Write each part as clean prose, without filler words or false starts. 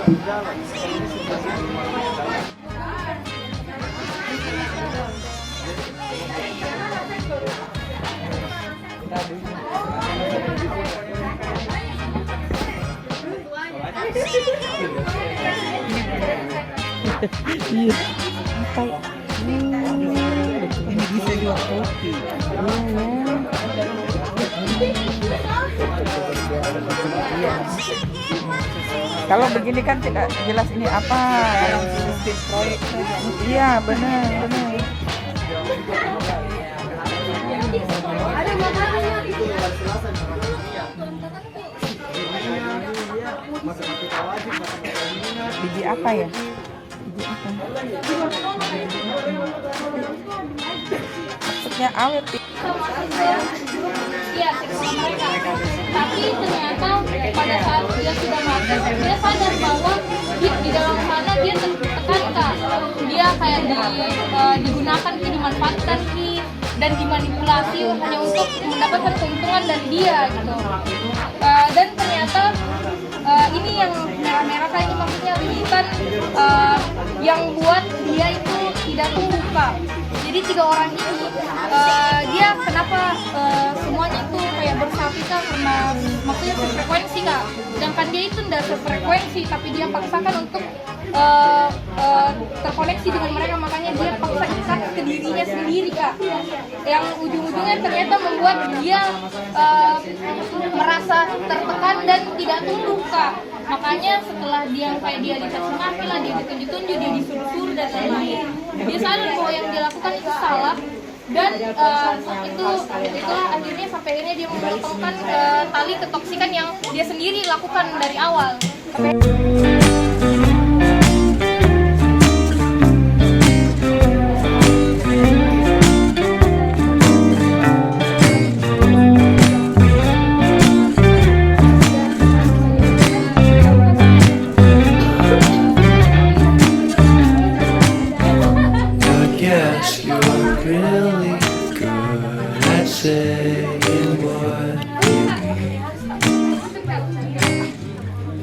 Iya. Ini bisa jual kopi. Iya. Kalau begini kan tidak jelas ini apa. Sistem proyek saja. Iya, benar. Biji apa ya? Maksudnya awet. Iya, mereka. Tapi ternyata pada saat dia sudah mati, dia sadar bahwa di dalam sana dia tertekan Kak. Dia kayak digunakan, dimanfaatkan dan dimanipulasi hanya untuk mendapatkan keuntungan dari dia gitu. Dan ternyata ini yang merah-merah kayak ini maksudnya lilitan yang buat dia itu tidak tumbuh Kak. Jadi 3 orang ini dia kenapa semuanya itu kayak bersatu Kak, karena maksudnya sefrekuensi Kak. Sedangkan dia itu tidak sefrekuensi, tapi dia paksakan untuk terkoneksi dengan mereka, makanya dia paksa ikat ke dirinya sendiri Kak. Yang ujung-ujungnya ternyata membuat dia merasa tertekan dan tidak tumbuh Kak. Makanya setelah dia kayak dia dicaci maki lah, dia ditunjuk-tunjuk, dia disuruh-suruh dan lain-lain, dia sadar bahwa yang dilakukan itu salah. Dan itulah akhirnya sampai akhirnya dia memotongkan tali ketoksikan yang dia sendiri lakukan dari awal.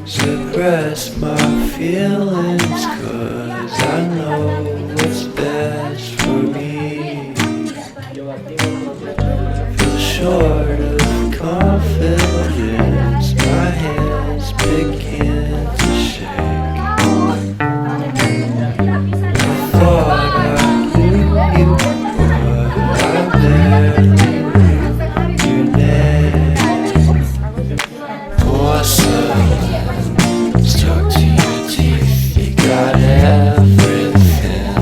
Suppress my feelings, 'cause I know what's best for me. Feel short of confidence, my hands begin to shake. I thought I knew you, but I barely knew your name. Stuck to your teeth, you got everything,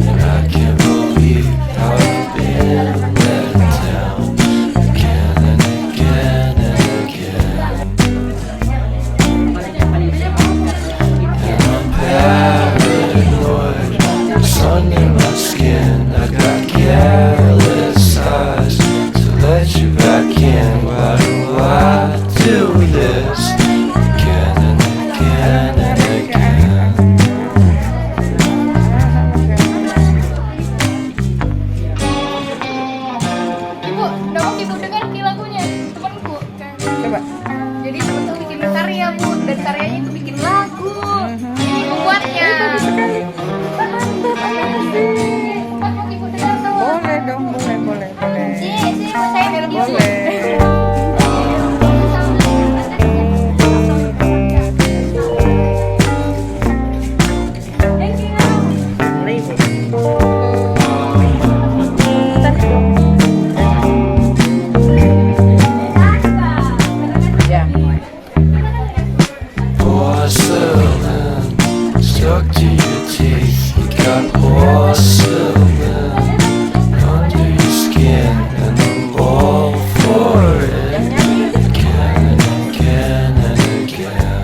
and I can't believe how I've been let down again and again and again. And I'm paranoid, the sun in my skin, I got careless eyes to let you back in. Why do I do this? Jadi temen-temen bikin karya Bu, dan karyanya itu bikin lagu. Jadi membuatnya. Boleh dong, boleh. Sini, saya video. Boleh. Stuck to your teeth, you got porcelain under your skin, and I'm all for it, again and again and again.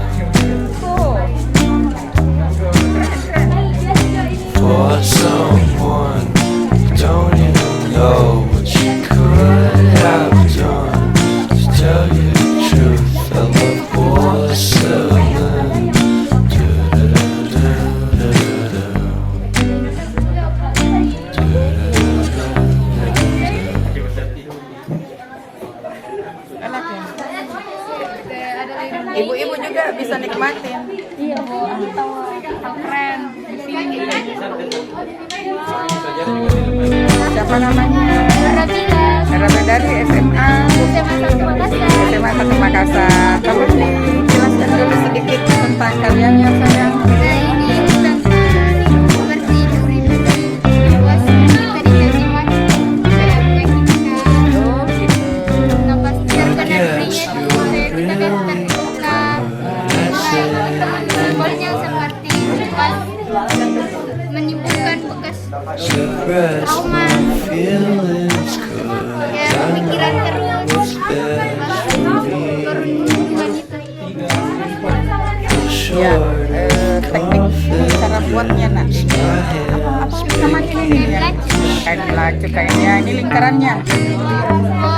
For someone who don't even know what you could have done, to tell you the truth, I love porcelain. Ibu-ibu juga bisa nikmatin. Iya, keren. Siapa namanya? Berarti Berapa dari SMA? SMA 1 Makassar. Kamu jelaskan dulu sedikit tentang kaliannya sayang. Nah, ini tentang seperti duri-duri luas kita dikasih makan kayak kita Oh gitu. napas terkena durinya itu kayak kita kan terluka. Simbolnya seperti pas menimbulkan bekas Suppress trauma, my feelings, ya 'cause I pikiran terus know it's best for me. perundungan itu. Ya, Short teknik cara buatnya nak. Apa namanya ini? Kain Kain belacu kayaknya. Ini lingkarannya. Oh,